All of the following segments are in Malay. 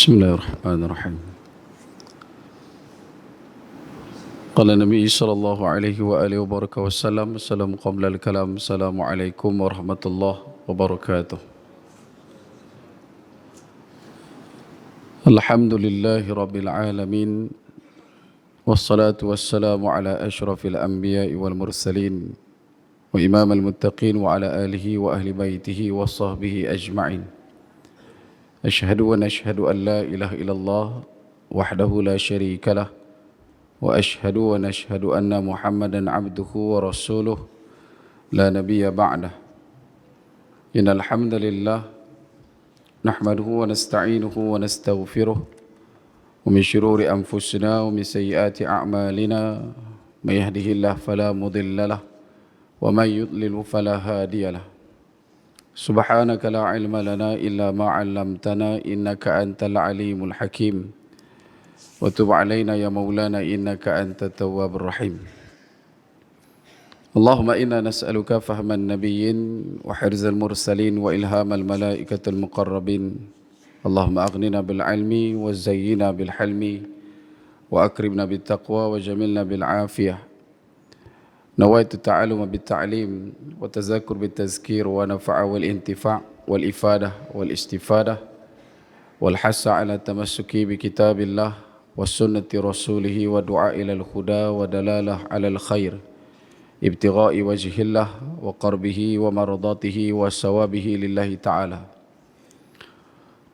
بسم الله الرحمن الرحيم. قال النبي صلى الله عليه وآله وبارك وسلم: السلام قبل الكلام، السلام عليكم ورحمة الله وبركاته. الحمد لله رب العالمين، والصلاة والسلام على أشرف الأنبياء والمرسلين وإمام المتقين وعلى آله وأهل بيته وصحبه أجمعين. أشهد أن لا إله إلا الله وحده لا شريك له، وأشهد أن محمدا عبده ورسوله لا نبي بعده. إن الحمد لله نحمده ونستعينه ونستغفره، ومن شرور أنفسنا ومن سيئات أعمالنا، من يهده الله فلا مضل له ومن يضلل فلا هادي له. سبحانك لا علم لنا إلا ما علمتنا إنك أنت العليم الحكيم، وتب علينا يا مولانا إنك أنت التواب الرحيم. اللهم إنا نسألك فهم النبيين وحرز المرسلين وإلهام الملائكة المقربين. اللهم أغننا بالعلم وزينا بالحلم وأكرمنا بالتقوى وجملنا بالعافية. نويت التعلم بالتعليم وتذكر بالتذكير ونفع والانتفاع والإفادة والاستفادة والحث على التمسك بكتاب الله وسنة رسوله ودعاء إلى الهدى ودلالة على الخير، ابتغاء وجه الله وقربه ومرضاته وثوابه لله تعالى.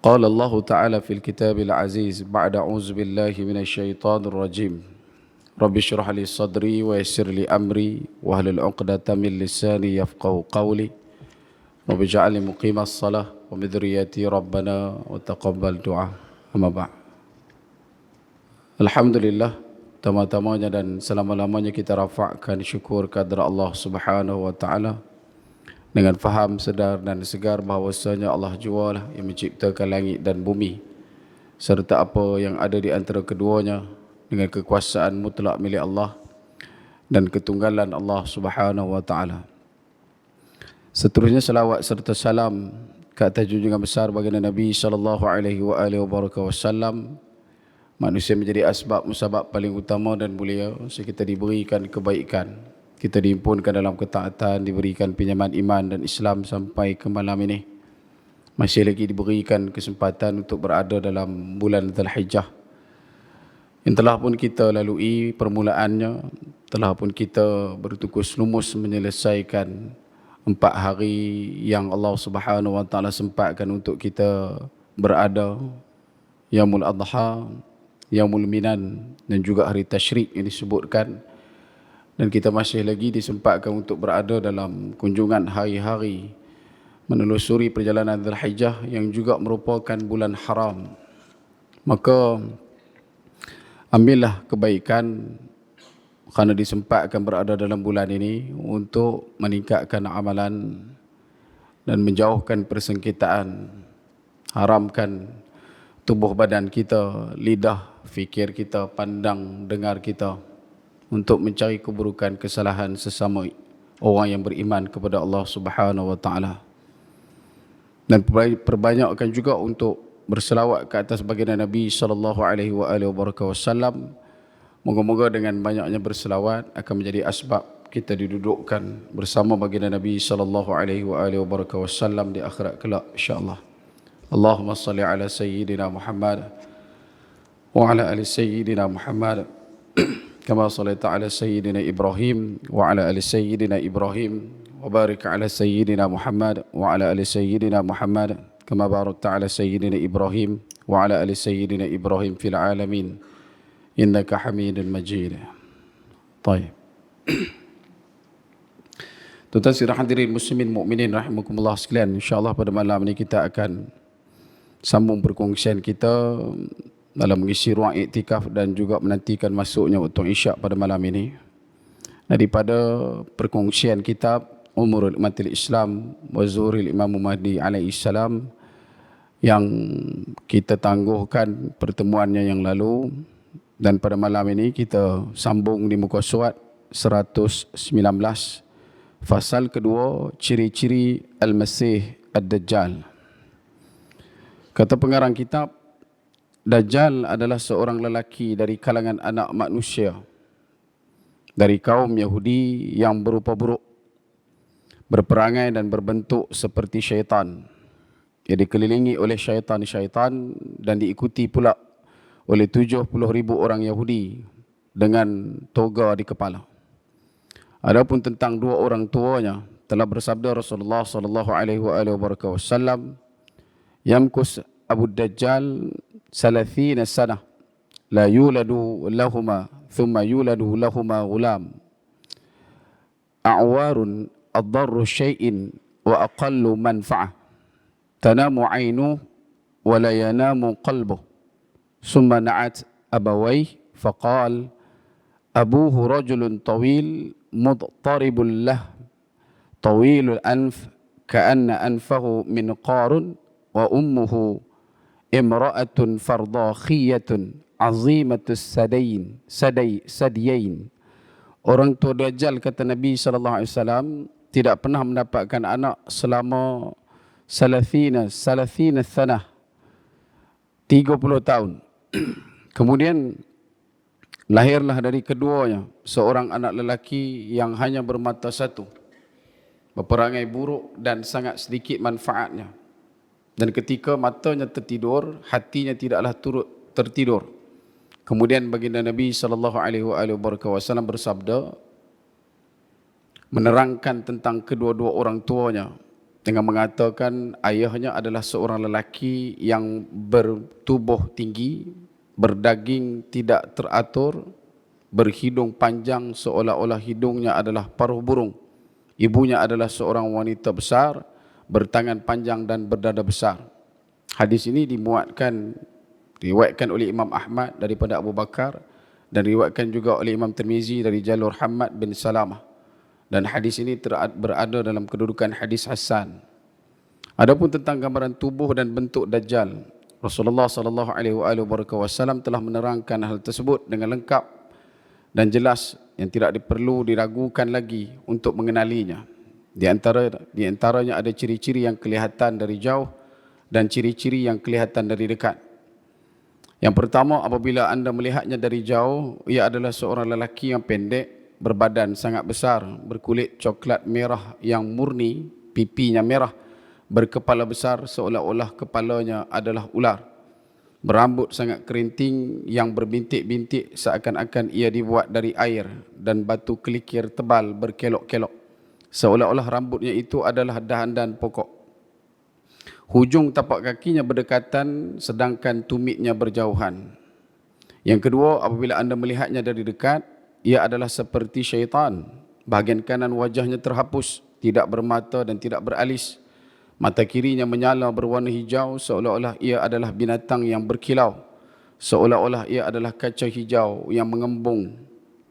قال الله تعالى في الكتاب العزيز بعد أعوذ بالله من الشيطان الرجيم: رب اشرح لي صدري ويسر لي أمري واحلل عقدة من لساني يفقهوا قولي، رب اجعلني مقيم الصلاة ومن ذريتي ربنا وتقبل دعاء. Amma ba'd. Alhamdulillah, tama-tamanya dan selama-lamanya kita rafa'kan syukur kehadrat Allah Subhanahu wa taala dengan faham, sedar dan segar bahawasanya Allah jualah yang menciptakan langit dan bumi serta apa yang ada di antara keduanya dengan kekuasaan mutlak milik Allah dan ketunggalan Allah Subhanahu wa taala. Seterusnya salawat serta salam ke atas junjungan besar baginda Nabi sallallahu alaihi wasallam, manusia menjadi asbab musabab paling utama dan mulia sehingga kita diberikan kebaikan, kita dihimpunkan dalam ketaatan, diberikan pinjaman iman dan Islam sampai ke malam ini. Masih lagi diberikan kesempatan untuk berada dalam bulan Dzulhijjah yang telah pun kita lalui permulaannya, telah pun kita bertukus lumus menyelesaikan 4 hari yang Allah Subhanahu wa taala sempatkan untuk kita berada, Yaumul Adha, Yaumul Minan dan juga hari Tasyrik yang disebutkan, dan kita masih lagi disempatkan untuk berada dalam kunjungan hari-hari menelusuri perjalanan Dzulhijjah yang juga merupakan bulan haram. Maka ambillah kebaikan kerana disempatkan berada dalam bulan ini untuk meningkatkan amalan dan menjauhkan persengketaan. Haramkan tubuh badan kita, lidah, fikir kita, pandang, dengar kita untuk mencari keburukan, kesalahan sesama orang yang beriman kepada Allah Subhanahu wa taala. Dan perbanyakkan juga untuk berselawat ke atas baginda Nabi sallallahu alaihi wasallam. Moga-moga dengan banyaknya berselawat akan menjadi asbab kita didudukkan bersama baginda Nabi sallallahu alaihi wasallam di akhirat kelak insya-Allah. Allahumma salli ala sayyidina Muhammad wa ala ali sayyidina Muhammad kama sallaita ala sayyidina Ibrahim wa ala ali sayyidina Ibrahim wa barik ala sayyidina Muhammad wa ala ali sayyidina Muhammad kama barakta ala sayyidina Ibrahim wa ala ali sayyidina Ibrahim fil alamin innaka Hamidun Majid. Baik. Tuan-tuan sidang hadirin muslimin mukminin rahimakumullah sekalian, insya-Allah pada malam ini kita akan sambung perkongsian kita dalam mengisi ruang iktikaf dan juga menantikan masuknya waktu Isyak pada malam ini. Daripada perkongsian kitab Umurul Umatil Islam wa Zuhuril Imam Mahdi alaihi salam yang kita tangguhkan pertemuannya yang lalu, dan pada malam ini kita sambung di muka surat 119, fasal kedua, ciri-ciri Al-Masih Ad-Dajjal. Kata pengarang kitab, Dajjal adalah seorang lelaki dari kalangan anak manusia, dari kaum Yahudi yang berupa buruk, berperangai dan berbentuk seperti syaitan. Ia dikelilingi oleh syaitan-syaitan dan diikuti pula oleh 70,000 orang Yahudi dengan toga di kepala. Adapun tentang dua orang tuanya, telah bersabda Rasulullah sallallahu alaihi wasallam, "Yamkus Abu Dajjal 30 sanah la yuladu lahuma thumma yuladu lahuma ghulam a'warun adarru syai'in wa aqallu manfa'ah tanamu 'ainuhu wa la yanamu qalbuhu summa na'at abawayhi faqal abuhu rajulun tawil mudtaribul lah tawilul anf ka'anna anfahu min qarun wa ummuhu imra'atun fardakhiyatun azimatus sadayain." Orang tua Dajjal, kata Nabi SAW, tidak pernah mendapatkan anak selama salasina sanah, 30 tahun. Kemudian lahirlah dari keduanya seorang anak lelaki yang hanya bermata satu, berperangai buruk dan sangat sedikit manfaatnya. Dan ketika matanya tertidur, hatinya tidaklah turut tertidur. Kemudian baginda Nabi SAW bersabda, menerangkan tentang kedua-dua orang tuanya dengan mengatakan ayahnya adalah seorang lelaki yang bertubuh tinggi, berdaging tidak teratur, berhidung panjang seolah-olah hidungnya adalah paruh burung. Ibunya adalah seorang wanita besar, bertangan panjang dan berdada besar. Hadis ini diriwayatkan oleh Imam Ahmad daripada Abu Bakar dan diriwayatkan juga oleh Imam Tirmizi dari jalur Hamad bin Salamah. Dan hadis ini berada dalam kedudukan hadis hasan. Adapun tentang gambaran tubuh dan bentuk Dajjal, Rasulullah SAW telah menerangkan hal tersebut dengan lengkap dan jelas yang tidak perlu diragukan lagi untuk mengenalinya. Di antaranya ada ciri-ciri yang kelihatan dari jauh dan ciri-ciri yang kelihatan dari dekat. Yang pertama, apabila anda melihatnya dari jauh, ia adalah seorang lelaki yang pendek, berbadan sangat besar, berkulit coklat merah yang murni, pipinya merah, berkepala besar seolah-olah kepalanya adalah ular, berambut sangat kerinting yang berbintik-bintik seakan-akan ia dibuat dari air dan batu kelikir tebal berkelok-kelok, seolah-olah rambutnya itu adalah dahan-dahan pokok. Hujung tapak kakinya berdekatan sedangkan tumitnya berjauhan. Yang kedua, apabila anda melihatnya dari dekat, ia adalah seperti syaitan. Bahagian kanan wajahnya terhapus, tidak bermata dan tidak beralis. Mata kirinya menyala berwarna hijau seolah-olah ia adalah binatang yang berkilau. Seolah-olah ia adalah kaca hijau yang mengembung,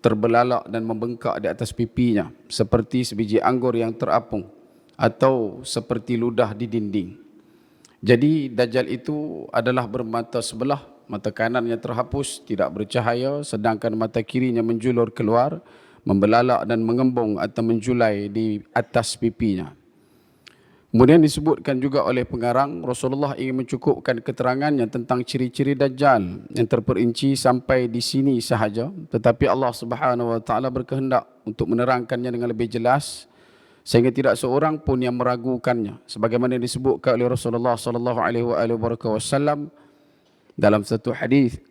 terbelalak dan membengkak di atas pipinya, seperti sebiji anggur yang terapung atau seperti ludah di dinding. Jadi Dajjal itu adalah bermata sebelah, mata kanannya terhapus, tidak bercahaya, sedangkan mata kirinya menjulur keluar, membelalak dan mengembung atau menjulai di atas pipinya. Kemudian disebutkan juga oleh pengarang, Rasulullah ingin mencukupkan keterangannya tentang ciri-ciri Dajjal yang terperinci sampai di sini sahaja, tetapi Allah Subhanahu wa taala berkehendak untuk menerangkannya dengan lebih jelas sehingga tidak seorang pun yang meragukannya, sebagaimana disebutkan oleh Rasulullah sallallahu alaihi wasallam dalam satu hadis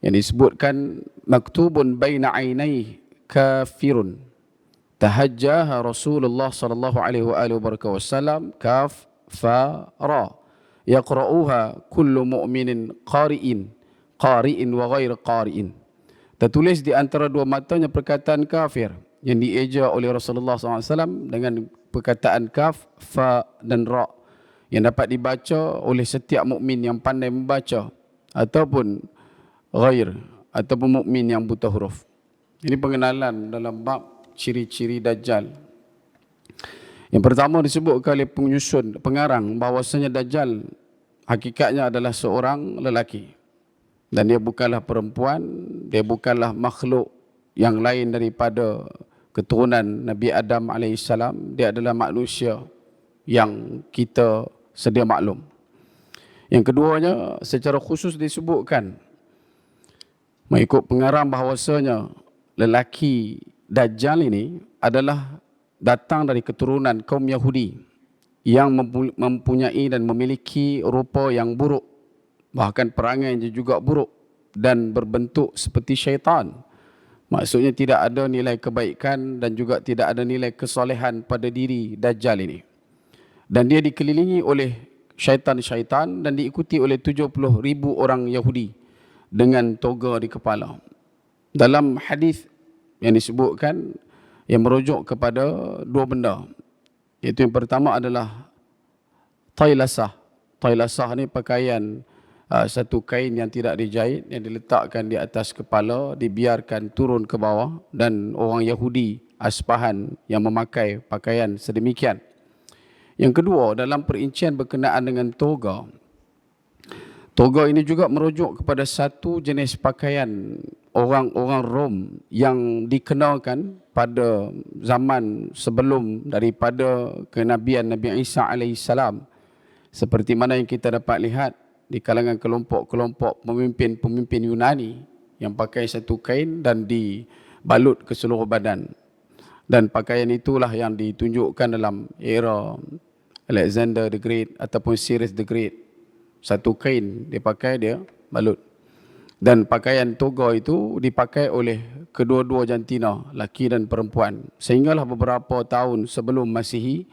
yang disebutkan, maktubun baina ainai kafirun tahajjaha Rasulullah sallallahu alaihi wasallam kaf fa ra yaqra'uha kullu mu'minin qari'in wa ghair qari'in. Tertulis di antara dua matanya perkataan kafir yang dieja oleh Rasulullah SAW dengan perkataan kaf, fa dan ra yang dapat dibaca oleh setiap mukmin yang pandai membaca ataupun ghair ataupun mukmin yang buta huruf. Ini pengenalan dalam bab ciri-ciri Dajjal. Yang pertama disebutkan oleh pengarang bahawasanya Dajjal hakikatnya adalah seorang lelaki dan dia bukanlah perempuan, dia bukanlah makhluk yang lain daripada keturunan Nabi Adam AS. Dia adalah manusia yang kita sedia maklum. Yang keduanya, secara khusus disebutkan mengikut pengarang bahawasanya lelaki Dajjal ini adalah datang dari keturunan kaum Yahudi yang mempunyai dan memiliki rupa yang buruk, bahkan perangainya juga buruk dan berbentuk seperti syaitan. Maksudnya tidak ada nilai kebaikan dan juga tidak ada nilai kesolehan pada diri Dajjal ini. Dan dia dikelilingi oleh syaitan-syaitan dan diikuti oleh 70,000 orang Yahudi dengan toga di kepala. Dalam hadis yang disebutkan yang merujuk kepada dua benda, iaitu yang pertama adalah tailasah. Tailasah ni pakaian satu kain yang tidak dijahit, yang diletakkan di atas kepala, dibiarkan turun ke bawah, dan orang Yahudi Aspahan yang memakai pakaian sedemikian. Yang kedua, dalam perincian berkenaan dengan toga, toga ini juga merujuk kepada satu jenis pakaian orang-orang Rom yang dikenalkan pada zaman sebelum daripada kenabian Nabi Isa alaihissalam, seperti mana yang kita dapat lihat di kalangan kelompok-kelompok pemimpin-pemimpin Yunani yang pakai satu kain dan dibalut ke seluruh badan. Dan pakaian itulah yang ditunjukkan dalam era Alexander the Great ataupun Cyrus the Great. Satu kain dia pakai, dia balut. Dan pakaian toga itu dipakai oleh kedua-dua jantina, laki dan perempuan. Sehinggalah beberapa tahun sebelum Masihi,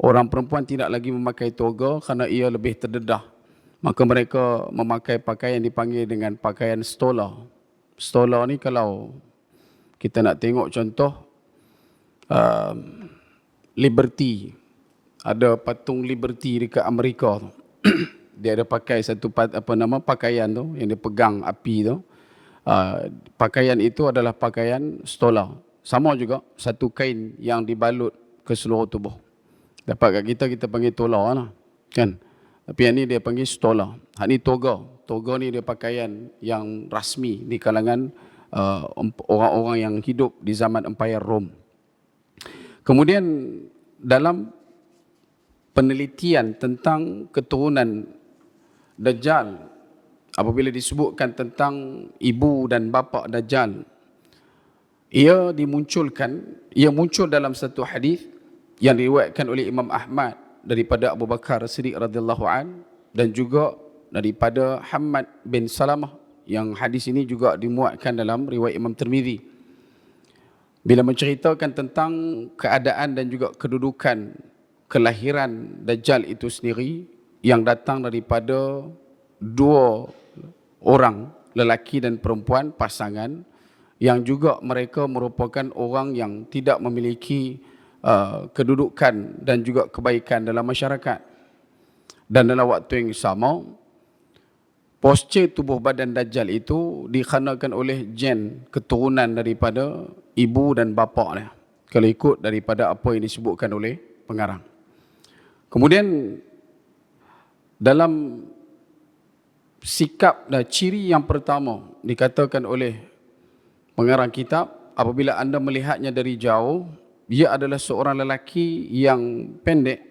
orang perempuan tidak lagi memakai toga kerana ia lebih terdedah. Maka mereka memakai pakaian dipanggil dengan pakaian stola. Stola ni kalau kita nak tengok contoh Liberty, ada patung Liberty dekat Amerika tu. Dia ada pakai satu pakaian tu yang dia pegang api tu. Pakaian itu adalah pakaian stola. Sama juga satu kain yang dibalut ke seluruh tubuh. Dapat kat kita panggil tola lah, kan? Tapi yang ni dia panggil stola. Hak ni toga. Toga ni dia pakaian yang rasmi di kalangan orang-orang yang hidup di zaman Empayar Rom. Kemudian dalam penelitian tentang keturunan Dajjal, apabila disebutkan tentang ibu dan bapa Dajjal, ia muncul dalam satu hadis yang diriwayatkan oleh Imam Ahmad daripada Abu Bakar Siddiq radhiyallahu an, dan juga daripada Hammad bin Salamah, yang hadis ini juga dimuatkan dalam riwayat Imam Tirmizi. Bila menceritakan tentang keadaan dan juga kedudukan kelahiran Dajjal itu sendiri, yang datang daripada dua orang, lelaki dan perempuan, pasangan, yang juga mereka merupakan orang yang tidak memiliki kedudukan dan juga kebaikan dalam masyarakat. Dan dalam waktu yang sama, postur tubuh badan Dajjal itu dikhanakan oleh gen keturunan daripada ibu dan bapa dia, kalau ikut daripada apa yang disebutkan oleh pengarang. Kemudian dalam sikap dan ciri yang pertama dikatakan oleh pengarang kitab, apabila anda melihatnya dari jauh, dia adalah seorang lelaki yang pendek,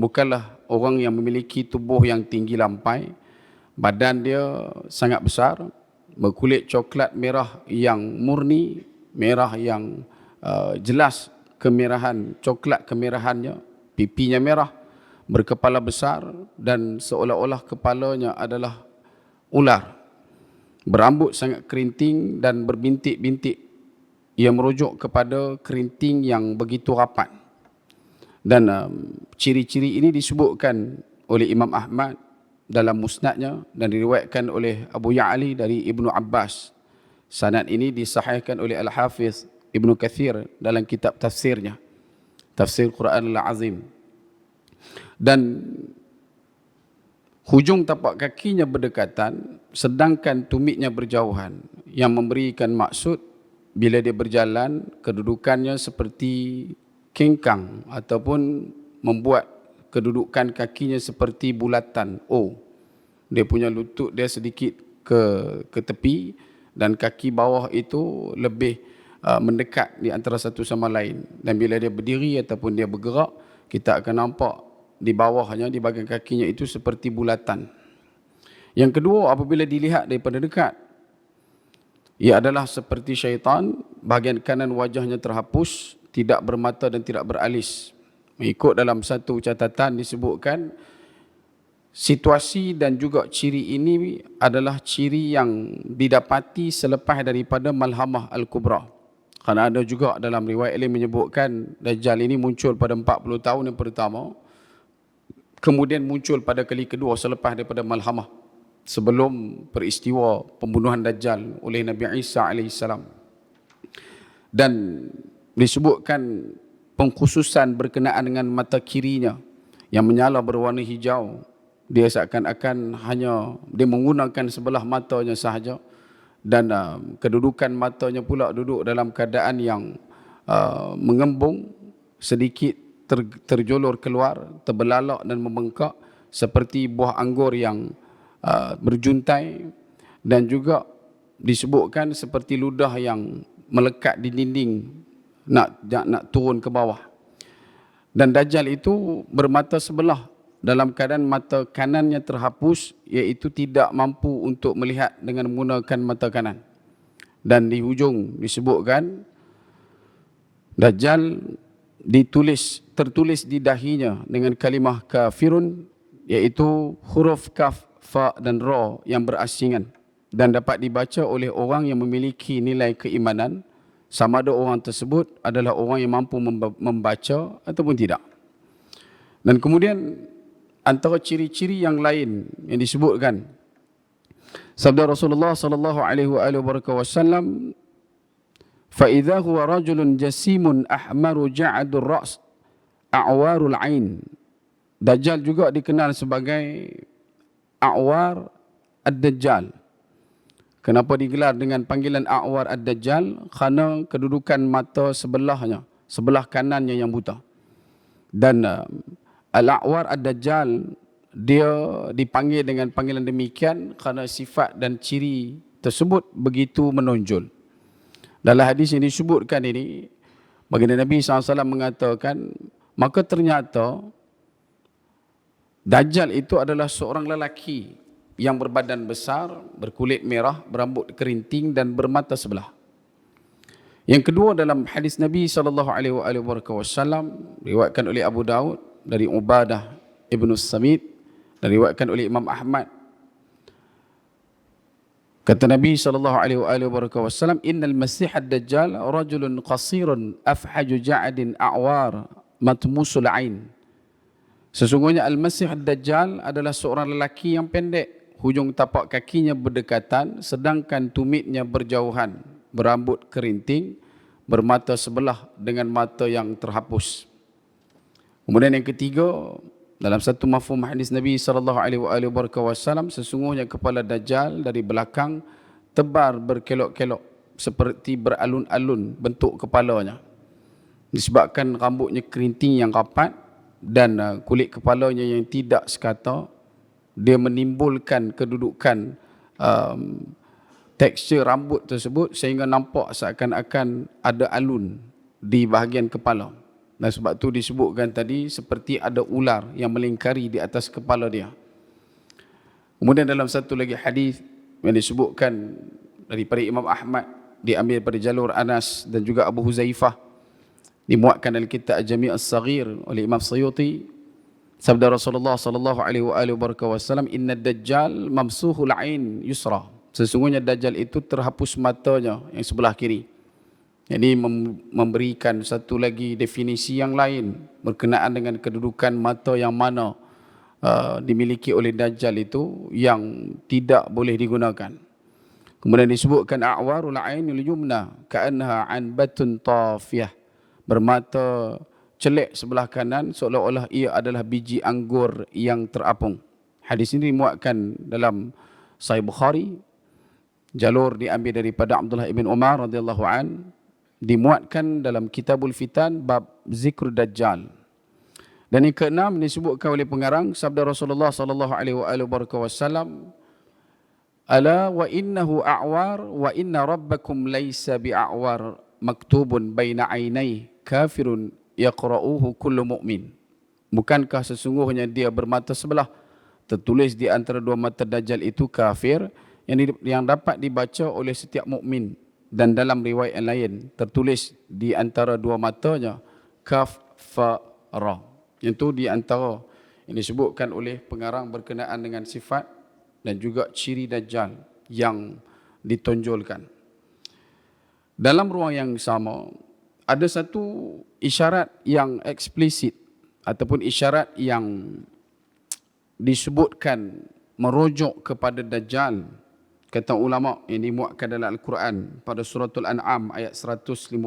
bukanlah orang yang memiliki tubuh yang tinggi lampai. Badan dia sangat besar, berkulit coklat merah yang murni, merah yang jelas kemerahan, coklat kemerahannya, pipinya merah, berkepala besar dan seolah-olah kepalanya adalah ular, berambut sangat kerinting dan berbintik-bintik. Ia merujuk kepada kerinting yang begitu rapat. Dan ciri-ciri ini disebutkan oleh Imam Ahmad dalam musnadnya dan diriwayatkan oleh Abu Ya'li dari Ibnu Abbas. Sanad ini disahihkan oleh Al-Hafiz Ibnu Kathir dalam kitab tafsirnya, Tafsir Quran Al-Azim. Dan hujung tapak kakinya berdekatan, sedangkan tumitnya berjauhan, yang memberikan maksud bila dia berjalan, kedudukannya seperti kengkang ataupun membuat kedudukan kakinya seperti bulatan O. Dia punya lutut dia sedikit ke tepi dan kaki bawah itu lebih mendekat di antara satu sama lain. Dan bila dia berdiri ataupun dia bergerak, kita akan nampak di bawahnya, di bahagian kakinya itu seperti bulatan. Yang kedua, apabila dilihat daripada dekat, ia adalah seperti syaitan, bahagian kanan wajahnya terhapus, tidak bermata dan tidak beralis. Mengikut dalam satu catatan disebutkan, situasi dan juga ciri ini adalah ciri yang didapati selepas daripada Malhamah Al-Kubra. Kerana ada juga dalam riwayat lain menyebutkan Dajjal ini muncul pada 40 tahun yang pertama, kemudian muncul pada kali kedua selepas daripada Malhamah, sebelum peristiwa pembunuhan Dajjal oleh Nabi Isa AS. Dan disebutkan pengkhususan berkenaan dengan mata kirinya yang menyala berwarna hijau. Dia seakan-akan hanya dia menggunakan sebelah matanya sahaja, dan kedudukan matanya pula duduk dalam keadaan yang mengembung, sedikit terjulur keluar, terbelalak dan membengkak seperti buah anggur yang berjuntai, dan juga disebutkan seperti ludah yang melekat di dinding nak turun ke bawah. Dan Dajjal itu bermata sebelah, dalam keadaan mata kanannya terhapus, iaitu tidak mampu untuk melihat dengan menggunakan mata kanan. Dan di hujung disebutkan Dajjal tertulis di dahinya dengan kalimah kafirun, iaitu huruf kaf, fa dan ra yang berasingan, dan dapat dibaca oleh orang yang memiliki nilai keimanan, sama ada orang tersebut adalah orang yang mampu membaca ataupun tidak. Dan kemudian antara ciri-ciri yang lain yang disebutkan, sabda Rasulullah sallallahu alaihi wasallam, fa idza huwa rajulun jasimun ahmaru ja'adur ra's a'warul ain. Dajjal juga dikenal sebagai A'war Ad-Dajjal. Kenapa digelar dengan panggilan A'war Ad-Dajjal? Kerana kedudukan mata sebelahnya, sebelah kanannya yang buta. Dan Al-A'war Ad-Dajjal, dia dipanggil dengan panggilan demikian kerana sifat dan ciri tersebut begitu menonjol. Dalam hadis yang disebutkan ini, baginda Nabi SAW mengatakan, maka ternyata Dajjal itu adalah seorang lelaki yang berbadan besar, berkulit merah, berambut kerinting dan bermata sebelah. Yang kedua, dalam hadis Nabi SAW diriwayatkan oleh Abu Daud dari Ubadah Ibn Samit, dan diriwayatkan oleh Imam Ahmad. Kata Nabi SAW, innal masih ad-dajjal rajulun qasirun afhaju ja'adin a'war matmusul ain. Sesungguhnya Al-Masih Ad-Dajjal adalah seorang lelaki yang pendek, hujung tapak kakinya berdekatan, sedangkan tumitnya berjauhan, berambut kerinting, bermata sebelah dengan mata yang terhapus. Kemudian yang ketiga, dalam satu mafhum hadis Nabi SAW, sesungguhnya kepala Dajjal dari belakang tebar berkelok-kelok seperti beralun-alun bentuk kepalanya, disebabkan rambutnya kerinting yang rapat dan kulit kepalanya yang tidak sekata. Dia menimbulkan kedudukan tekstur rambut tersebut sehingga nampak seakan-akan ada alun di bahagian kepala. Dan sebab tu disebutkan tadi seperti ada ular yang melingkari di atas kepala dia. Kemudian dalam satu lagi hadis yang disebutkan daripada Imam Ahmad, diambil pada jalur Anas dan juga Abu Huzaifah, dimuatkan dalam kitab Jami' As-Saghir oleh Imam Suyuti, sabda Rasulullah sallallahu alaihi wasallam, inna dajjal mamsuhul ain yusra. Sesungguhnya Dajjal itu terhapus matanya yang sebelah kiri. Jadi memberikan satu lagi definisi yang lain berkenaan dengan kedudukan mata yang mana dimiliki oleh Dajjal itu yang tidak boleh digunakan. Kemudian disebutkan a'warul ainul yumna ka'annaha anbatun tafiyah, bermata celek sebelah kanan seolah-olah ia adalah biji anggur yang terapung. Hadis ini dimuatkan dalam Sahih Bukhari, jalur diambil daripada Abdullah ibn Umar radhiyallahu an, dimuatkan dalam Kitabul Fitan bab zikr Dajjal. Dan yang keenam disebutkan oleh pengarang sabda Rasulullah sallallahu alaihi wasallam, ala wa innahu a'war wa inna rabbakum laysa bi'a'war maktubun baina ainai kafirun yaqra'uhu kullu mu'min. Bukankah sesungguhnya dia bermata sebelah, tertulis di antara dua mata Dajjal itu kafir, yang dapat dibaca oleh setiap mukmin. Dan dalam riwayat yang lain tertulis di antara dua matanya kaf fa ra. Itu di antara yang disebutkan oleh pengarang berkenaan dengan sifat dan juga ciri Dajjal yang ditonjolkan. Dalam ruang yang sama ada satu isyarat yang eksplisit ataupun isyarat yang disebutkan merujuk kepada Dajjal. Kata ulama yang dimuatkan dalam Al-Quran pada suratul An'am ayat 158,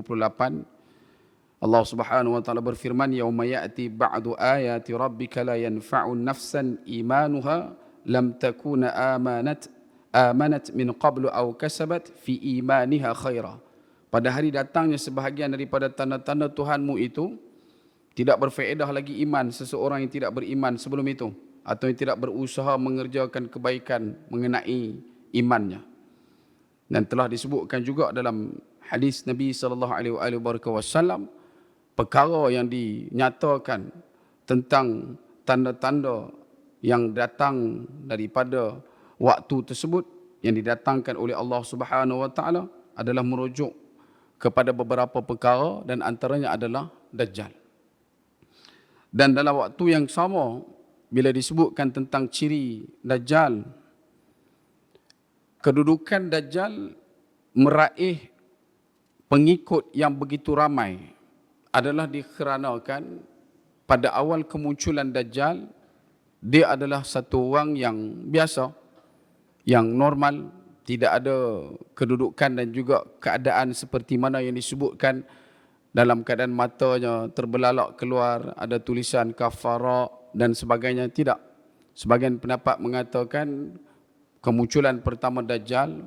Allah Subhanahu wa taala berfirman, yauma ya'ti ba'du ayati rabbika la yanfa'u nafsan imanuha lam takuna amanat min qablu aw kasabat fi imaniha khaira. Pada hari datangnya sebahagian daripada tanda-tanda Tuhanmu itu tidak berfaedah lagi iman seseorang yang tidak beriman sebelum itu, atau yang tidak berusaha mengerjakan kebaikan mengenai imannya. Dan telah disebutkan juga dalam hadis Nabi SAW, perkara yang dinyatakan tentang tanda-tanda yang datang daripada waktu tersebut yang didatangkan oleh Allah Subhanahu wa taala adalah merujuk kepada beberapa perkara, dan antaranya adalah Dajjal. Dan dalam waktu yang sama, bila disebutkan tentang ciri Dajjal, kedudukan Dajjal meraih pengikut yang begitu ramai adalah dikarenakan pada awal kemunculan Dajjal, dia adalah satu orang yang biasa, yang normal, tidak ada kedudukan dan juga keadaan seperti mana yang disebutkan dalam keadaan matanya terbelalak keluar, ada tulisan kafara dan sebagainya. Tidak. Sebagian pendapat mengatakan kemunculan pertama Dajjal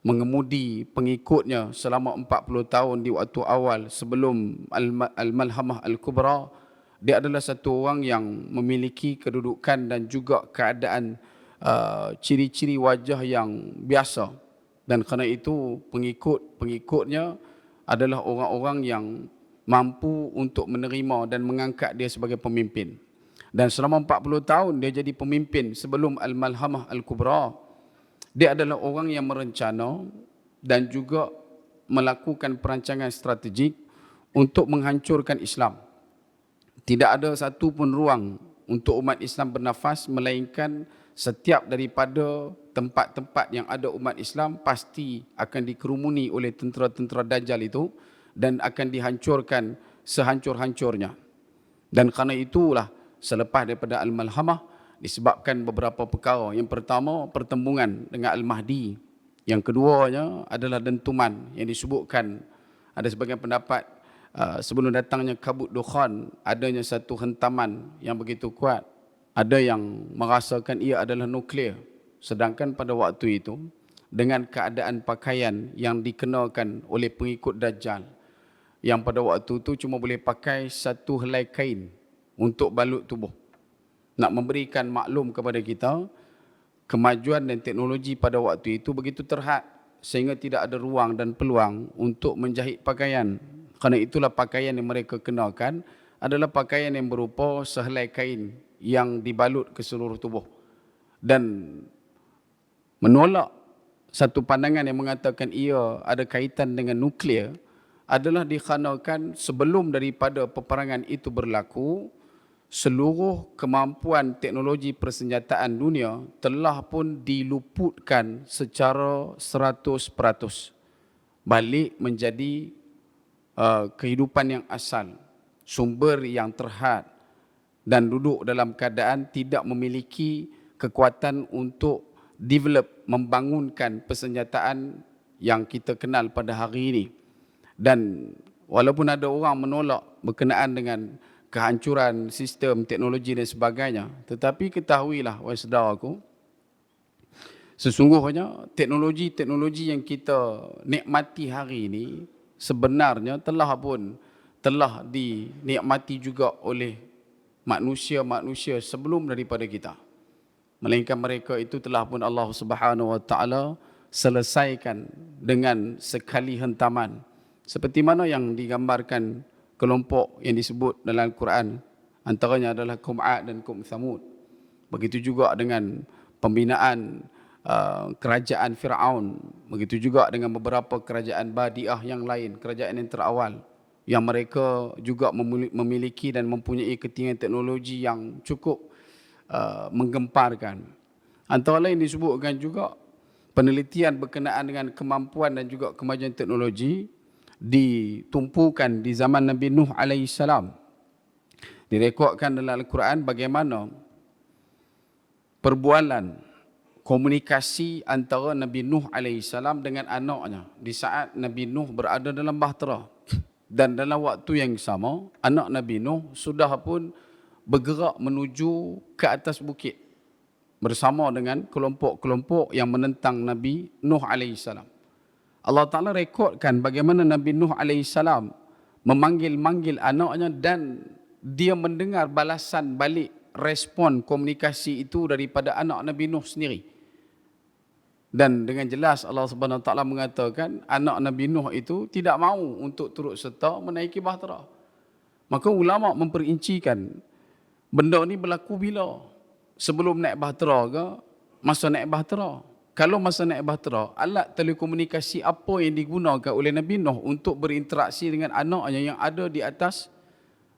mengemudi pengikutnya selama 40 tahun di waktu awal sebelum Al-Malhamah Al-Kubra. Dia adalah satu orang yang memiliki kedudukan dan juga keadaan ciri-ciri wajah yang biasa. Dan kerana itu pengikutnya adalah orang-orang yang mampu untuk menerima dan mengangkat dia sebagai pemimpin. Dan selama 40 tahun dia jadi pemimpin sebelum Al-Malhamah Al-Kubra. Dia adalah orang yang merencana dan juga melakukan perancangan strategik untuk menghancurkan Islam. Tidak ada satu pun ruang untuk umat Islam bernafas, melainkan setiap daripada tempat-tempat yang ada umat Islam pasti akan dikerumuni oleh tentera-tentera Dajjal itu dan akan dihancurkan sehancur-hancurnya. Dan kerana itulah selepas daripada Al-Malhamah disebabkan beberapa perkara. Yang pertama, pertembungan dengan Al-Mahdi. Yang keduanya adalah dentuman yang disebutkan. Ada sebagian pendapat sebelum datangnya kabut dukhan, adanya satu hentaman yang begitu kuat. Ada yang merasakan ia adalah nuklear. Sedangkan pada waktu itu, dengan keadaan pakaian yang dikenakan oleh pengikut Dajjal, yang pada waktu itu cuma boleh pakai satu helai kain untuk balut tubuh. Nak memberikan maklum kepada kita, kemajuan dan teknologi pada waktu itu begitu terhad sehingga tidak ada ruang dan peluang untuk menjahit pakaian. Kerana itulah pakaian yang mereka kenakan adalah pakaian yang berupa sehelai kain yang dibalut ke seluruh tubuh. Dan menolak satu pandangan yang mengatakan ia ada kaitan dengan nuklear adalah dikarenakan sebelum daripada peperangan itu berlaku, seluruh kemampuan teknologi persenjataan dunia telah pun diluputkan secara 100%. Balik menjadi kehidupan yang asal, sumber yang terhad, dan duduk dalam keadaan tidak memiliki kekuatan untuk develop, membangunkan persenjataan yang kita kenal pada hari ini. Dan walaupun ada orang menolak berkenaan dengan kehancuran sistem teknologi dan sebagainya, tetapi ketahuilah wahai saudaraku, sesungguhnya teknologi-teknologi yang kita nikmati hari ini sebenarnya telah dinikmati juga oleh manusia-manusia sebelum daripada kita. Melainkan mereka itu telah pun Allah Subhanahu wa taala selesaikan dengan sekali hentaman. Seperti mana yang digambarkan kelompok yang disebut dalam Al-Quran, antaranya adalah kaum 'Ad dan kaum Thamud. Begitu juga dengan pembinaan kerajaan Firaun, begitu juga dengan beberapa kerajaan Badiah yang lain, kerajaan yang terawal, yang mereka juga memiliki dan mempunyai ketinggian teknologi yang cukup menggemparkan. Antara lain disebutkan juga penelitian berkenaan dengan kemampuan dan juga kemajuan teknologi ditumpukan di zaman Nabi Nuh alaihissalam. Direkodkan dalam Al-Quran bagaimana perbualan komunikasi antara Nabi Nuh alaihissalam dengan anaknya di saat Nabi Nuh berada dalam bahtera. Dan dalam waktu yang sama, anak Nabi Nuh sudah pun bergerak menuju ke atas bukit bersama dengan kelompok-kelompok yang menentang Nabi Nuh alaihissalam. Allah Ta'ala rekodkan bagaimana Nabi Nuh alaihissalam memanggil-manggil anaknya dan dia mendengar balasan balik respon komunikasi itu daripada anak Nabi Nuh sendiri. Dan dengan jelas Allah Subhanahu Wa Ta'ala mengatakan anak Nabi Nuh itu tidak mahu untuk turut serta menaiki bahtera. Maka ulama memperincikan benda ni berlaku bila? Sebelum naik bahtera ke? Masa naik bahtera? Kalau masa naik bahtera, alat telekomunikasi apa yang digunakan oleh Nabi Nuh untuk berinteraksi dengan anaknya yang ada di atas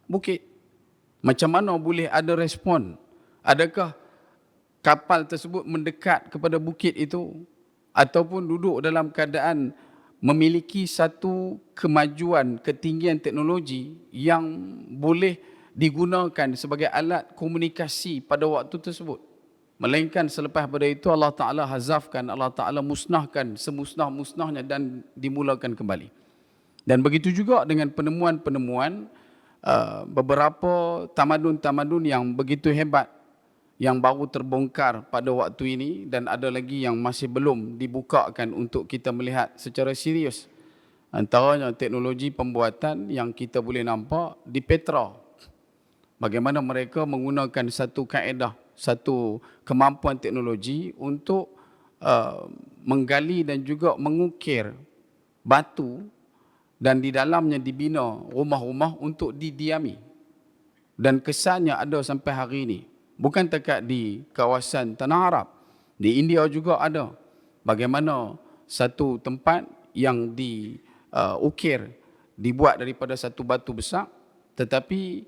bukit? Macam mana boleh ada respon? Adakah kapal tersebut mendekat kepada bukit itu ataupun duduk dalam keadaan memiliki satu kemajuan ketinggian teknologi yang boleh digunakan sebagai alat komunikasi pada waktu tersebut? Melainkan selepas pada itu Allah Ta'ala hazafkan, Allah Ta'ala musnahkan semusnah-musnahnya dan dimulakan kembali. Dan begitu juga dengan penemuan-penemuan beberapa tamadun-tamadun yang begitu hebat yang baru terbongkar pada waktu ini dan ada lagi yang masih belum dibukakan untuk kita melihat secara serius. Antaranya teknologi pembuatan yang kita boleh nampak di Petra. Bagaimana mereka menggunakan satu kaedah, satu kemampuan teknologi untuk menggali dan juga mengukir batu dan di dalamnya dibina rumah-rumah untuk didiami. Dan kesannya ada sampai hari ini. Bukan dekat di kawasan Tanah Arab. Di India juga ada. Bagaimana satu tempat yang diukir, dibuat daripada satu batu besar, tetapi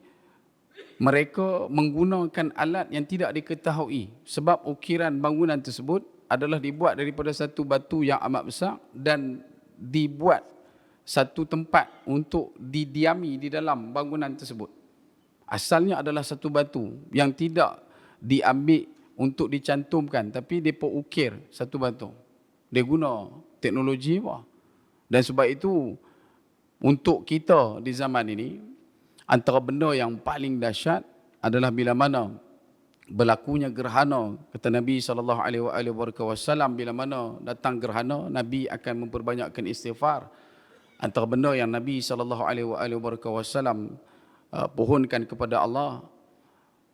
mereka menggunakan alat yang tidak diketahui. Sebab ukiran bangunan tersebut adalah dibuat daripada satu batu yang amat besar dan dibuat satu tempat untuk didiami di dalam bangunan tersebut. Asalnya adalah satu batu yang tidak diambil untuk dicantumkan, tapi mereka ukir satu batu. Dia guna teknologi apa? Dan sebab itu, untuk kita di zaman ini, antara benda yang paling dahsyat adalah bila mana berlakunya gerhana. Kata Nabi SAW, bila mana datang gerhana, Nabi akan memperbanyakkan istighfar. Antara benda yang Nabi SAW pohonkan kepada Allah,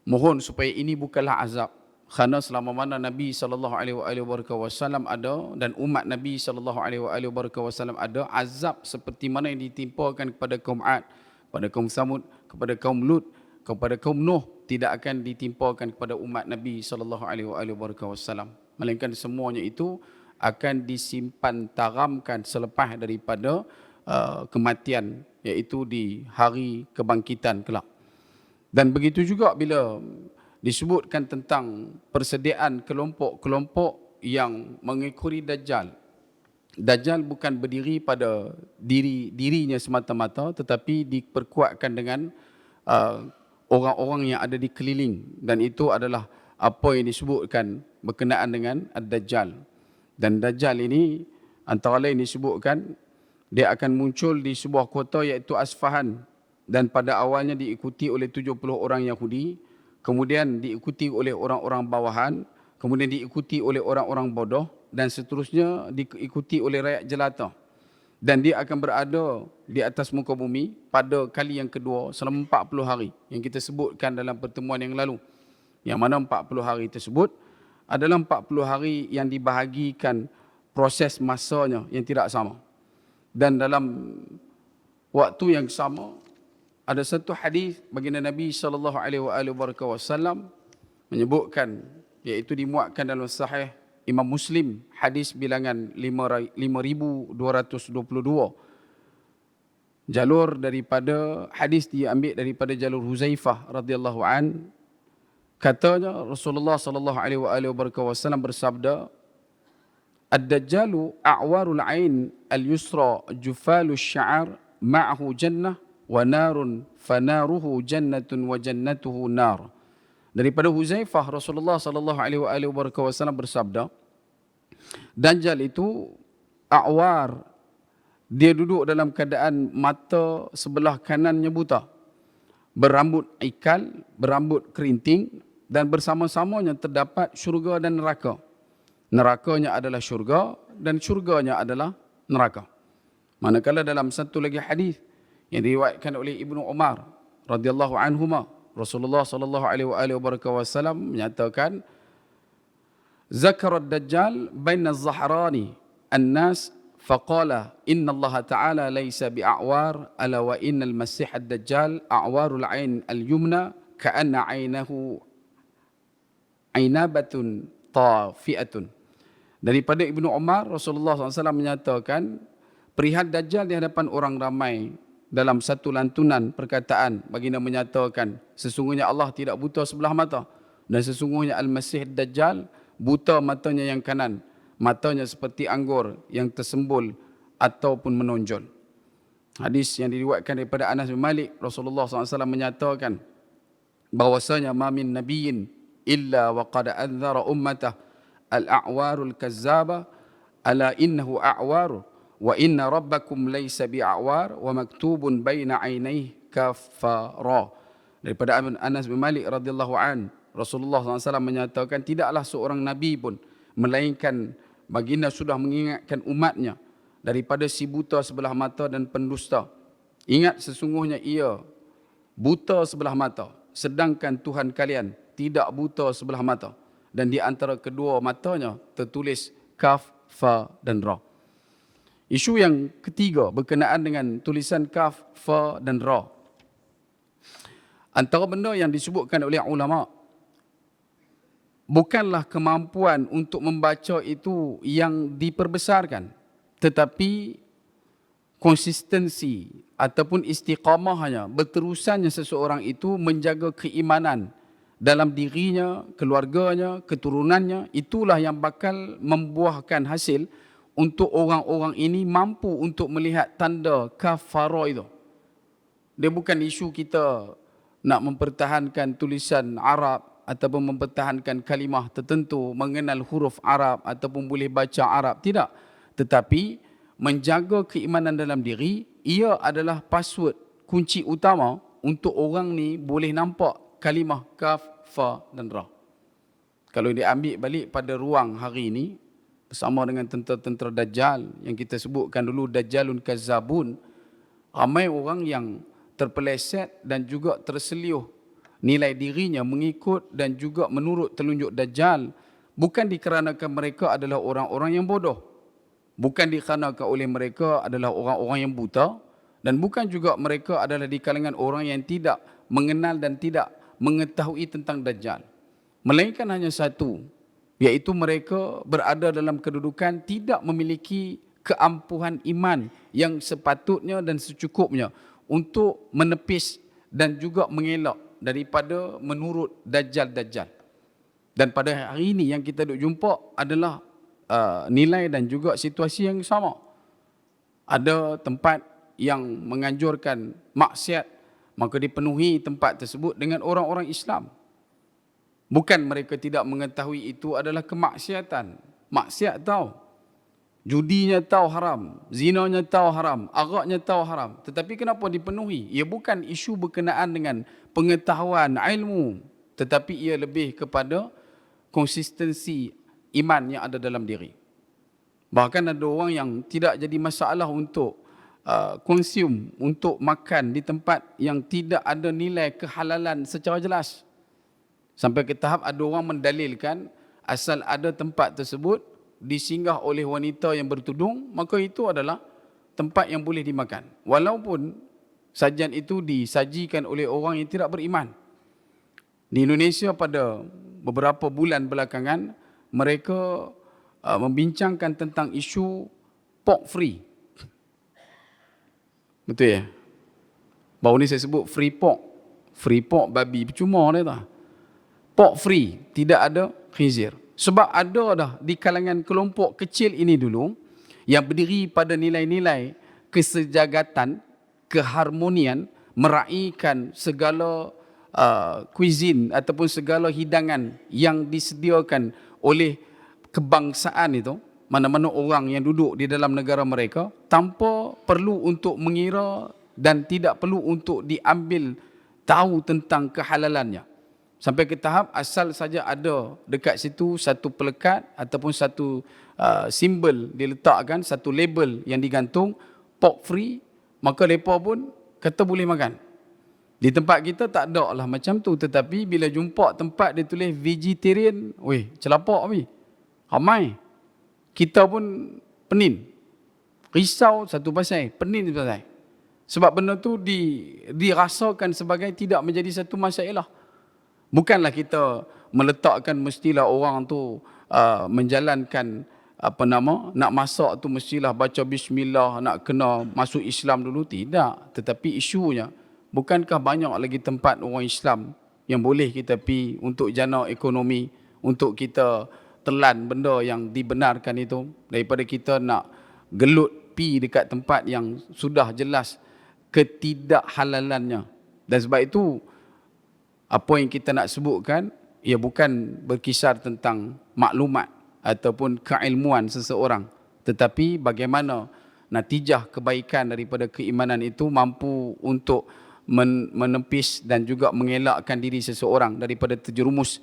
mohon supaya ini bukanlah azab. Kerana selama mana Nabi SAW ada dan umat Nabi SAW ada, azab seperti mana yang ditimpakan kepada kaum Ad, kepada kaum Samud, kepada kaum Lut, kepada kaum Nuh, tidak akan ditimpakan kepada umat Nabi SAW. Melainkan semuanya itu akan disimpan taramkan selepas daripada kematian, iaitu di hari kebangkitan kelak. Dan begitu juga bila disebutkan tentang persediaan kelompok-kelompok yang mengikuti Dajjal. Dajjal bukan berdiri pada dirinya semata-mata, tetapi diperkuatkan dengan orang-orang yang ada di keliling. Dan itu adalah apa yang disebutkan berkenaan dengan Ad-Dajjal. Dan Dajjal ini antara lain disebutkan dia akan muncul di sebuah kota iaitu Asfahan, dan pada awalnya diikuti oleh 70 orang Yahudi, kemudian diikuti oleh orang-orang bawahan, kemudian diikuti oleh orang-orang bodoh, dan seterusnya diikuti oleh rakyat jelata. Dan dia akan berada di atas muka bumi pada kali yang kedua selama 40 hari yang kita sebutkan dalam pertemuan yang lalu. Yang mana 40 hari tersebut adalah 40 hari yang dibahagikan proses masanya yang tidak sama. Dan dalam waktu yang sama ada satu hadis baginda Nabi SAW menyebutkan, iaitu dimuatkan dalam Sahih Imam Muslim, hadis bilangan 5222. Jalur daripada hadis diambil daripada jalur Huzaifah radhiyallahu an. Katanya Rasulullah sallallahu alaihi wasallam bersabda, "Ad-Dajjalu a'warul ain al-yusra jufalu sya'ar ma'ahu jannah wa narun fanaruhu jannatun wa jannatuhu nar." Daripada Huzaifah, Rasulullah sallallahu alaihi wasallam bersabda, Dajjal itu a'war, dia duduk dalam keadaan mata sebelah kanannya buta, berambut ikal, berambut kerinting, dan bersama-samanya terdapat syurga dan neraka. Nerakanya adalah syurga dan syurganya adalah neraka. Manakala dalam satu lagi hadis yang diriwayatkan oleh Ibnu Umar radhiyallahu anhuma, Rasulullah sallallahu alaihi wasallam menyatakan, "Zakara ad-Dajjal baina az-zahrani an-nas faqala inna Allah Ta'ala laysa bi'a'war ala wa innal masih ad-Dajjal a'warul ain al-yumna ka'anna 'ainahu 'ainabatun tafi'atun." Daripada Ibnu Umar, Rasulullah SAW menyatakan perihal Dajjal di hadapan orang ramai, dalam satu lantunan perkataan baginda menyatakan, sesungguhnya Allah tidak buta sebelah mata, dan sesungguhnya Al-Masih Dajjal buta matanya yang kanan, matanya seperti anggur yang tersembul ataupun menonjol. Hadis yang diriwayatkan daripada Anas bin Malik, Rasulullah SAW menyatakan bahwasanya ma min nabiyyin illa wa qad anzara ummatahu al-a'warul kazzaba ala innahu a'war wa inna rabbakum laysa bi'a'war wa maktubun baina 'ainaihi kafara. Daripada Anas bin Malik radhiyallahu an, Rasulullah SAW menyatakan tidaklah seorang nabi pun melainkan baginda sudah mengingatkan umatnya daripada si buta sebelah mata dan pendusta. Ingat, sesungguhnya ia buta sebelah mata, sedangkan Tuhan kalian tidak buta sebelah mata, dan di antara kedua matanya tertulis kaf, fa dan ra. Isu yang ketiga berkenaan dengan tulisan kaf, fa dan ra. Antara benda yang disebutkan oleh ulama, bukanlah kemampuan untuk membaca itu yang diperbesarkan, tetapi konsistensi ataupun istiqamahnya, berterusannya seseorang itu menjaga keimanan dalam dirinya, keluarganya, keturunannya, itulah yang bakal membuahkan hasil untuk orang-orang ini mampu untuk melihat tanda kafara itu. Dia bukan isu kita nak mempertahankan tulisan Arab ataupun mempertahankan kalimah tertentu, mengenal huruf Arab ataupun boleh baca Arab, tidak. Tetapi menjaga keimanan dalam diri, ia adalah password, kunci utama untuk orang ni boleh nampak kalimah kaf, fa dan ra. Kalau diambil balik pada ruang hari ini, bersama dengan tentera-tentera Dajjal yang kita sebutkan dulu, Dajjalun Kazzabun, ramai orang yang terpeleset dan juga terseliuh nilai dirinya mengikut dan juga menurut telunjuk Dajjal, bukan dikarenakan mereka adalah orang-orang yang bodoh, bukan dikarenakan oleh mereka adalah orang-orang yang buta, dan bukan juga mereka adalah di kalangan orang yang tidak mengenal dan tidak mengetahui tentang Dajjal, melainkan hanya satu, iaitu mereka berada dalam kedudukan tidak memiliki keampuhan iman yang sepatutnya dan secukupnya untuk menepis dan juga mengelak daripada menurut Dajjal-Dajjal. Dan pada hari ini yang kita duk jumpa adalah nilai dan juga situasi yang sama. Ada tempat yang menganjurkan maksiat, maka dipenuhi tempat tersebut dengan orang-orang Islam. Bukan mereka tidak mengetahui itu adalah kemaksiatan. Maksiat tahu. Judinya tahu haram. Zinanya tahu haram. Araknya tahu haram. Tetapi kenapa dipenuhi? Ia bukan isu berkenaan dengan pengetahuan, ilmu. Tetapi ia lebih kepada konsistensi iman yang ada dalam diri. Bahkan ada orang yang tidak jadi masalah untuk konsum, untuk makan di tempat yang tidak ada nilai kehalalan secara jelas. Sampai ke tahap ada orang mendalilkan asal ada tempat tersebut disinggah oleh wanita yang bertudung, maka itu adalah tempat yang boleh dimakan. Walaupun sajian itu disajikan oleh orang yang tidak beriman. Di Indonesia pada beberapa bulan belakangan mereka membincangkan tentang isu pork free. Betul ya? Baru ni saya sebut free pork. Free pork babi percuma dia tak? Pork free, tidak ada khinzir. Sebab ada dah di kalangan kelompok kecil ini dulu yang berdiri pada nilai-nilai kesejagatan, keharmonian, meraihkan segala cuisine ataupun segala hidangan yang disediakan oleh kebangsaan itu, mana-mana orang yang duduk di dalam negara mereka, tanpa perlu untuk mengira dan tidak perlu untuk diambil tahu tentang kehalalannya. Sampai ke tahap asal saja ada dekat situ satu pelekat ataupun satu simbol diletakkan, satu label yang digantung pork free, maka mereka pun kata boleh makan. Di tempat kita tak ada lah macam tu, tetapi bila jumpa tempat dia tulis vegetarian, weh, celapak ni. Ramai. Kita pun penin. Risau satu pasal, penin satu pasal. Sebab benda tu dirasakan sebagai tidak menjadi satu masalah. Bukanlah kita meletakkan mestilah orang tu menjalankan nak masak tu mestilah baca bismillah, nak kena masuk Islam dulu, tidak. Tetapi isunya, bukankah banyak lagi tempat orang Islam yang boleh kita pergi untuk jana ekonomi, untuk kita telan benda yang dibenarkan itu, daripada kita nak gelut pi dekat tempat yang sudah jelas ketidakhalalannya. Dan sebab itu, apa yang kita nak sebutkan, ia bukan berkisar tentang maklumat ataupun keilmuan seseorang, tetapi bagaimana natijah kebaikan daripada keimanan itu mampu untuk menepis dan juga mengelakkan diri seseorang daripada terjerumus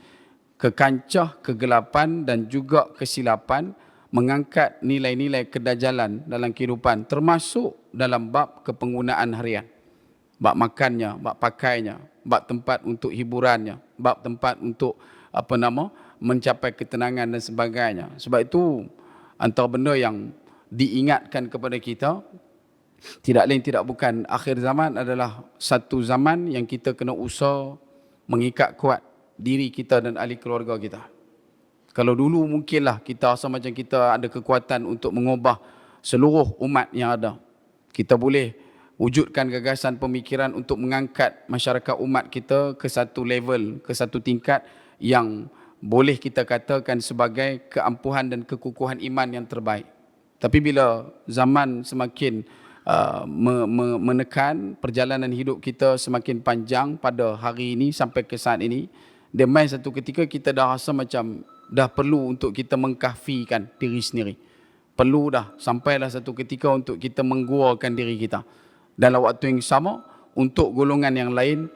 ke kancah kegelapan dan juga kesilapan, mengangkat nilai-nilai kedajalan dalam kehidupan, termasuk dalam bab kepenggunaan harian, bab makannya, bab pakainya, bab tempat untuk hiburannya, bab tempat untuk mencapai ketenangan dan sebagainya. Sebab itu antara benda yang diingatkan kepada kita, tidak lain tidak bukan, akhir zaman adalah satu zaman yang kita kena usaha mengikat kuat diri kita dan ahli keluarga kita. Kalau dulu mungkinlah kita rasa macam kita ada kekuatan untuk mengubah seluruh umat yang ada. Kita boleh wujudkan gagasan pemikiran untuk mengangkat masyarakat umat kita ke satu level, ke satu tingkat yang boleh kita katakan sebagai keampuhan dan kekukuhan iman yang terbaik. Tapi bila zaman semakin menekan, perjalanan hidup kita semakin panjang pada hari ini sampai ke saat ini, dia mai satu ketika kita dah rasa macam dah perlu untuk kita mengkafirkan diri sendiri. Perlu dah, sampailah satu ketika untuk kita mengguakan diri kita. Dalam waktu yang sama, untuk golongan yang lain,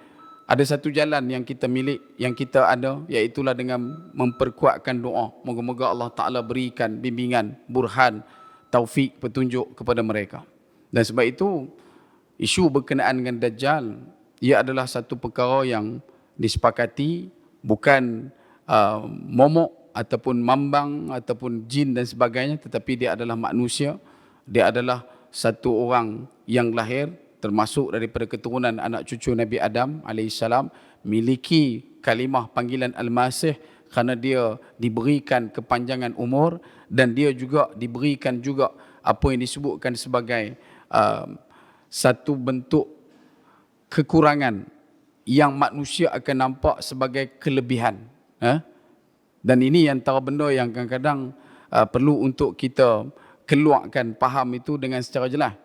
ada satu jalan yang kita milik, yang kita ada, iaitulah dengan memperkuatkan doa. Moga-moga Allah Ta'ala berikan bimbingan, burhan, taufik, petunjuk kepada mereka. Dan sebab itu, isu berkenaan dengan Dajjal, ia adalah satu perkara yang disepakati, bukan momok ataupun mambang ataupun jin dan sebagainya, tetapi dia adalah manusia. Dia adalah satu orang yang lahir termasuk daripada keturunan anak cucu Nabi Adam alaihissalam, miliki kalimah panggilan Al-Masih kerana dia diberikan kepanjangan umur dan dia juga diberikan juga apa yang disebutkan sebagai satu bentuk kekurangan yang manusia akan nampak sebagai kelebihan. Dan ini antara benda yang kadang-kadang perlu untuk kita keluarkan faham itu dengan secara jelas.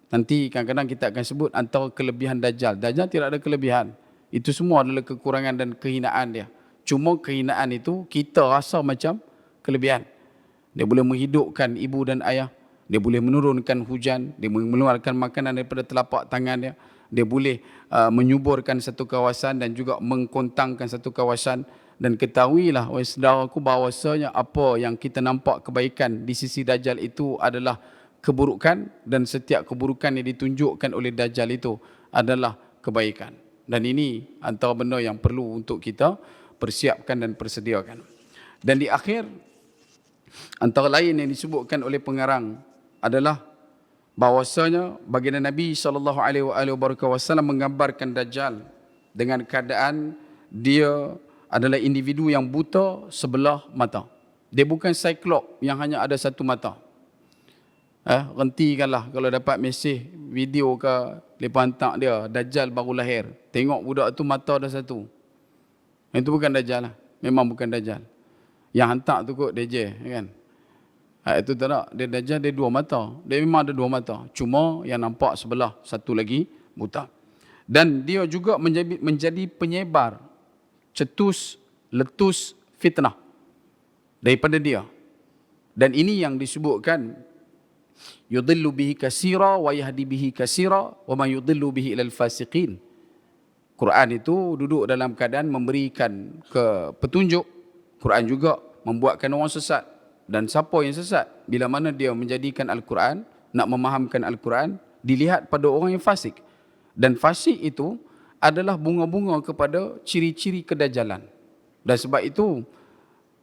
Nanti kadang-kadang kita akan sebut antara kelebihan Dajjal. Dajjal tidak ada kelebihan. Itu semua adalah kekurangan dan kehinaan dia. Cuma kehinaan itu kita rasa macam kelebihan. Dia boleh menghidupkan ibu dan ayah. Dia boleh menurunkan hujan. Dia boleh mengeluarkan makanan daripada telapak tangan dia. Dia boleh menyuburkan satu kawasan dan juga mengkontangkan satu kawasan. Dan ketahuilah, wahai saudaraku, bahawasanya apa yang kita nampak kebaikan di sisi Dajjal itu adalah keburukan, dan setiap keburukan yang ditunjukkan oleh Dajjal itu adalah kebaikan. Dan ini antara benda yang perlu untuk kita persiapkan dan persediakan. Dan di akhir, antara lain yang disebutkan oleh pengarang adalah bahawasanya baginda Nabi SAW menggambarkan Dajjal dengan keadaan dia adalah individu yang buta sebelah mata. Dia bukan cyclop yang hanya ada satu mata. Rentikanlah kalau dapat mesej video ke lepas hantar dia, Dajjal baru lahir. Tengok budak tu mata ada satu. Itu bukan Dajjal lah. Memang bukan Dajjal. Yang hantar tu kot DJ kan. Itu tak, dia Dajjal dia dua mata. Dia memang ada dua mata. Cuma yang nampak sebelah, satu lagi buta. Dan dia juga menjadi penyebar cetus, letus, fitnah daripada dia. Dan ini yang disebutkan yudillu bihi kasira wa yahdi bihi kasira wa man yudillu bihi ilal fasiqin. Quran itu duduk dalam keadaan memberikan petunjuk. Quran juga membuatkan orang sesat. Dan siapa yang sesat? Bila mana dia menjadikan Al-Quran, nak memahamkan Al-Quran, dilihat pada orang yang fasik. Dan fasik itu adalah bunga-bunga kepada ciri-ciri kedajalan. Dan sebab itu,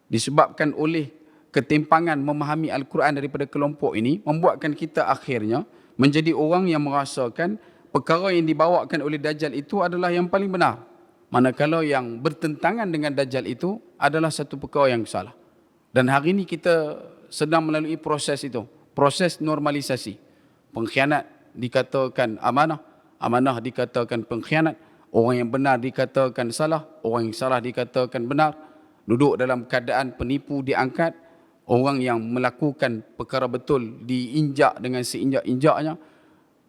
disebabkan oleh ketimpangan memahami Al-Quran daripada kelompok ini, membuatkan kita akhirnya menjadi orang yang merasakan perkara yang dibawakan oleh Dajjal itu adalah yang paling benar. Manakala yang bertentangan dengan Dajjal itu adalah satu perkara yang salah. Dan hari ini kita sedang melalui proses itu. Proses normalisasi. Pengkhianat dikatakan amanah. Amanah dikatakan pengkhianat. Orang yang benar dikatakan salah. Orang yang salah dikatakan benar. Duduk dalam keadaan penipu diangkat. Orang yang melakukan perkara betul diinjak dengan seinjak-injaknya.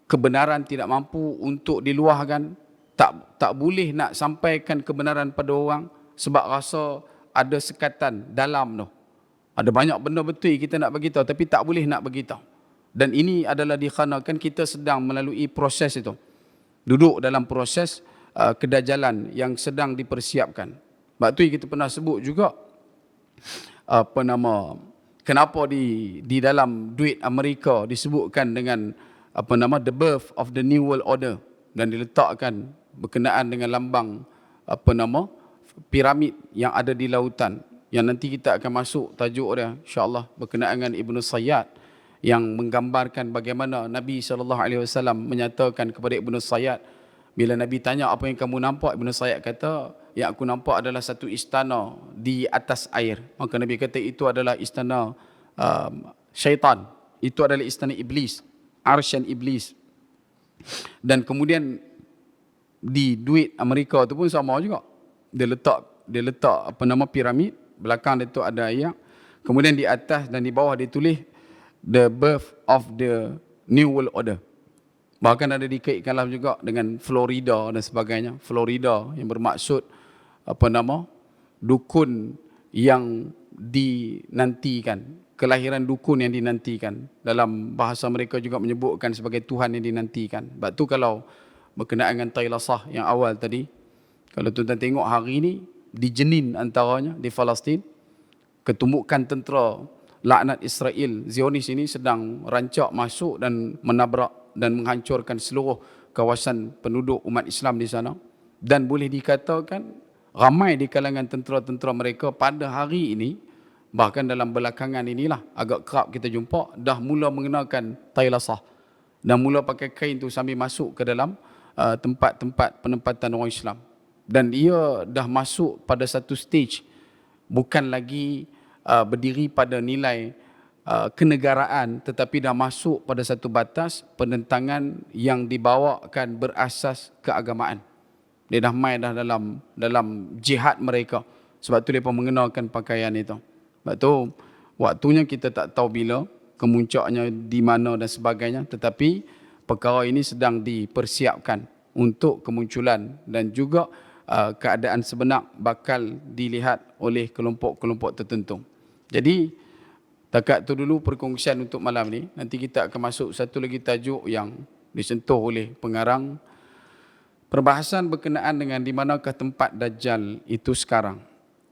Kebenaran tidak mampu untuk diluahkan. Tak boleh nak sampaikan kebenaran pada orang. Sebab rasa ada sekatan dalam tu. Ada banyak benda betul kita nak beritahu tapi tak boleh nak beritahu. Dan ini adalah dikarenakan kita sedang melalui proses itu. Duduk dalam proses kedajalan yang sedang dipersiapkan. Sebab tu kita pernah sebut juga kenapa di dalam duit Amerika disebutkan dengan the birth of the new world order dan diletakkan berkenaan dengan lambang piramid yang ada di lautan. Yang nanti kita akan masuk tajuk dia insya-Allah berkenaan dengan Ibnu Sayyad yang menggambarkan bagaimana Nabi SAW menyatakan kepada Ibnu Sayyad bila Nabi tanya apa yang kamu nampak, Ibnu Sayyad kata yang aku nampak adalah satu istana di atas air. Maka Nabi kata itu adalah istana syaitan, itu adalah istana iblis, arsyan iblis. Dan kemudian di duit Amerika tu pun sama juga. Dia letak piramid. Belakang dia tu ada ayat. Kemudian di atas dan di bawah dia tulis the birth of the new world order. Bahkan ada dikaitkanlah juga dengan Florida dan sebagainya. Florida yang bermaksud dukun yang dinantikan. Kelahiran dukun yang dinantikan. Dalam bahasa mereka juga menyebutkan sebagai Tuhan yang dinantikan. Sebab tu kalau berkenaan dengan Taylasah yang awal tadi, kalau tuan-tuan tengok hari ini, di Jenin antaranya, di Palestin, ketumbukan tentera laknat Israel, Zionis ini sedang rancak masuk dan menabrak dan menghancurkan seluruh kawasan penduduk umat Islam di sana. Dan boleh dikatakan, ramai di kalangan tentera-tentera mereka pada hari ini, bahkan dalam belakangan inilah, agak kerap kita jumpa, dah mula mengenakan Taylasah. Dan mula pakai kain tu sambil masuk ke dalam tempat-tempat penempatan orang Islam. Dan ia dah masuk pada satu stage, bukan lagi berdiri pada nilai kenegaraan, tetapi dah masuk pada satu batas penentangan yang dibawakan berasas keagamaan. Dia dah main dah dalam jihad mereka. Sebab tu mereka mengenalkan pakaian itu. Sebab tu waktunya kita tak tahu bila, kemuncaknya di mana dan sebagainya. Tetapi perkara ini sedang dipersiapkan untuk kemunculan dan juga keadaan sebenar bakal dilihat oleh kelompok-kelompok tertentu. Jadi, takat tu dulu perkongsian untuk malam ni. Nanti kita akan masuk satu lagi tajuk yang disentuh oleh pengarang. Perbahasan berkenaan dengan di manakah tempat Dajjal itu sekarang.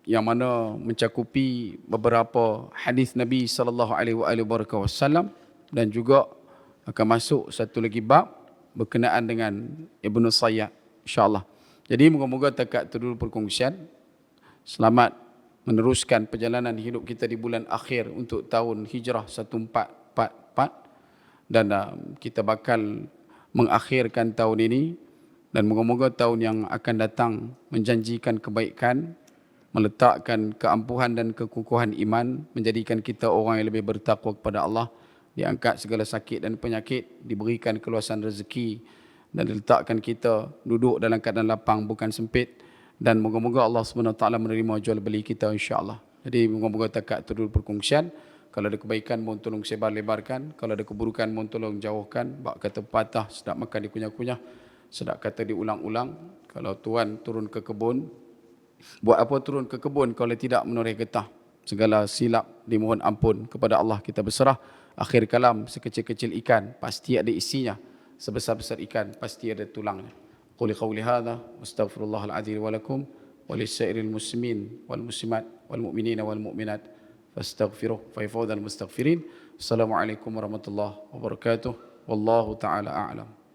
Yang mana mencakupi beberapa hadis Nabi SAW dan juga akan masuk satu lagi bab berkenaan dengan Ibnu Sayyad, insya-Allah. Jadi moga-moga takat itu dulu perkongsian. Selamat meneruskan perjalanan hidup kita di bulan akhir untuk tahun Hijrah 1444. Dan kita bakal mengakhirkan tahun ini. Dan moga-moga tahun yang akan datang menjanjikan kebaikan meletakkan keampuhan dan kekukuhan iman, menjadikan kita orang yang lebih bertakwa kepada Allah, diangkat segala sakit dan penyakit, diberikan keluasan rezeki dan diletakkan kita duduk dalam keadaan lapang bukan sempit, dan moga-moga Allah SWT menerima jual beli kita insya-Allah. Jadi moga-moga takat itu dulu perkongsian. Kalau ada kebaikan mohon tolong sebar-lebarkan, kalau ada keburukan mohon tolong jauhkan. Bak kata patah sedap makan dikunyah-kunyah, sedap kata diulang-ulang. Kalau tuan turun ke kebun, buat apa turun ke kebun kalau tidak menoreh getah? Segala silap dimohon ampun kepada Allah kita berserah. Akhir kalam, sekecil-kecil ikan pasti ada isinya, sebesar-besar ikan pasti ada tulangnya. Quli qawli hadha wastaghfirullahal azim wa lakum wa lisairil muslimin wal muslimat wal mu'minina wal mu'minat fastaghfiruh fa yafawdal mustaghfirin. Assalamualaikum warahmatullahi wabarakatuh. Wallahu taala a'lam.